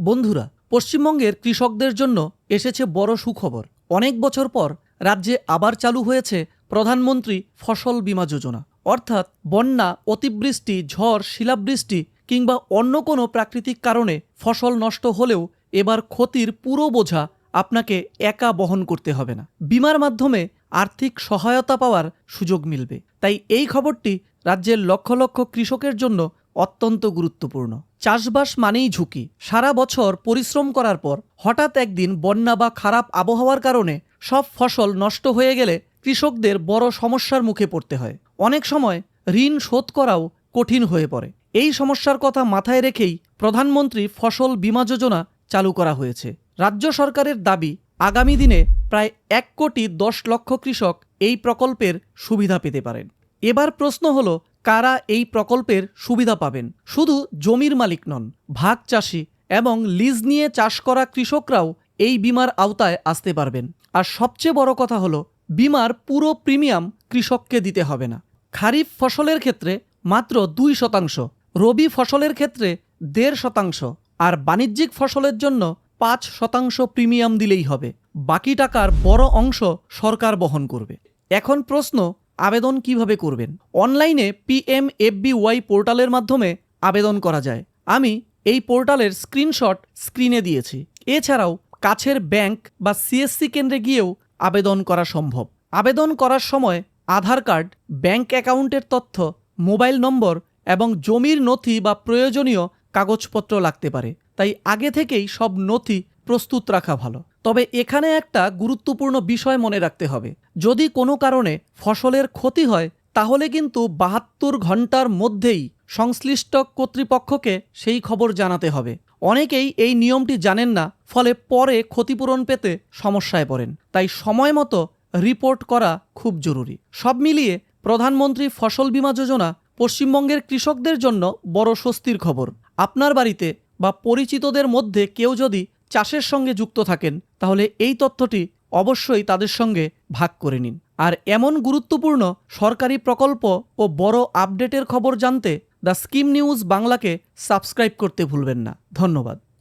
বন্ধুরা, পশ্চিমবঙ্গের কৃষকদের জন্য এসেছে বড় সুখবর। অনেক বছর পর রাজ্যে আবার চালু হয়েছে প্রধানমন্ত্রী ফসল বীমা যোজনা। অর্থাৎ বন্যা, অতিবৃষ্টি, ঝড়, শিলাবৃষ্টি কিংবা অন্য কোনো প্রাকৃতিক কারণে ফসল নষ্ট হলেও এবার ক্ষতির পুরো বোঝা আপনাকে একা বহন করতে হবে না। বীমার মাধ্যমে আর্থিক সহায়তা পাওয়ার সুযোগ মিলবে। তাই এই খবরটি রাজ্যের লক্ষ লক্ষ কৃষকের জন্য অত্যন্ত গুরুত্বপূর্ণ। চাষবাস মানেই ঝুঁকি। সারা বছর পরিশ্রম করার পর হঠাৎ একদিন বন্যা বা খারাপ আবহাওয়ার কারণে সব ফসল নষ্ট হয়ে গেলে কৃষকদের বড় সমস্যার মুখে পড়তে হয়। অনেক সময় ঋণ শোধ করাও কঠিন হয়ে পড়ে। এই সমস্যার কথা মাথায় রেখেই প্রধানমন্ত্রী ফসল বীমা যোজনা চালু করা হয়েছে। রাজ্য সরকারের দাবি, আগামী দিনে প্রায় 1,10,00,000 কৃষক এই প্রকল্পের সুবিধা পেতে পারেন। এবার প্রশ্ন হলো, কারা এই প্রকল্পের সুবিধা পাবেন? শুধু জমির মালিক নন, ভাগ চাষি এবং লিজ নিয়ে চাষ করা কৃষকরাও এই বীমার আওতায় আসতে পারবেন। আর সবচেয়ে বড় কথা হলো, বীমার পুরো প্রিমিয়াম কৃষককে দিতে হবে না। খারিফ ফসলের ক্ষেত্রে মাত্র 2%, রবি ফসলের ক্ষেত্রে 1.5%, আর বাণিজ্যিক ফসলের জন্য 5% প্রিমিয়াম দিলেই হবে। বাকি টাকার বড় অংশ সরকার বহন করবে। এখন প্রশ্ন, আবেদন কিভাবে করবেন? অনলাইনে PMFBY পোর্টালের মাধ্যমে আবেদন করা যায়। আমি এই পোর্টালের স্ক্রিনশট স্ক্রিনে দিয়েছি। এছাড়াও কাছের ব্যাংক বা CSC কেন্দ্রে গিয়েও আবেদন করা সম্ভব। আবেদন করার সময় আধার কার্ড, ব্যাংক অ্যাকাউন্টের তথ্য, মোবাইল নম্বর এবং জমির নথি বা প্রয়োজনীয় কাগজপত্র লাগতে পারে। তাই আগে থেকেই সব নথি প্রস্তুত রাখা ভালো। তবে এখানে একটা গুরুত্বপূর্ণ বিষয় মনে রাখতে হবে। যদি কোনো কারণে ফসলের ক্ষতি হয়, তাহলে কিন্তু 72 ঘন্টার মধ্যেই সংশ্লিষ্ট কর্তৃপক্ষকে সেই খবর জানাতে হবে। অনেকেই এই নিয়মটি জানেন না, ফলে পরে ক্ষতিপূরণ পেতে সমস্যায় পড়েন। তাই সময় মতো রিপোর্ট করা খুব জরুরি। সব মিলিয়ে প্রধানমন্ত্রী ফসল বীমা যোজনা পশ্চিমবঙ্গের কৃষকদের জন্য বড় স্বস্তির খবর। আপনার বাড়িতে বা পরিচিতদের মধ্যে কেউ যদি চাষের সঙ্গে যুক্ত থাকেন, তাহলে এই তথ্যটি অবশ্যই তাদের সঙ্গে ভাগ করে নিন। আর এমন গুরুত্বপূর্ণ সরকারি প্রকল্প ও বড় আপডেটের খবর জানতে দ্য স্কিম নিউজ বাংলাকে সাবস্ক্রাইব করতে ভুলবেন না। ধন্যবাদ।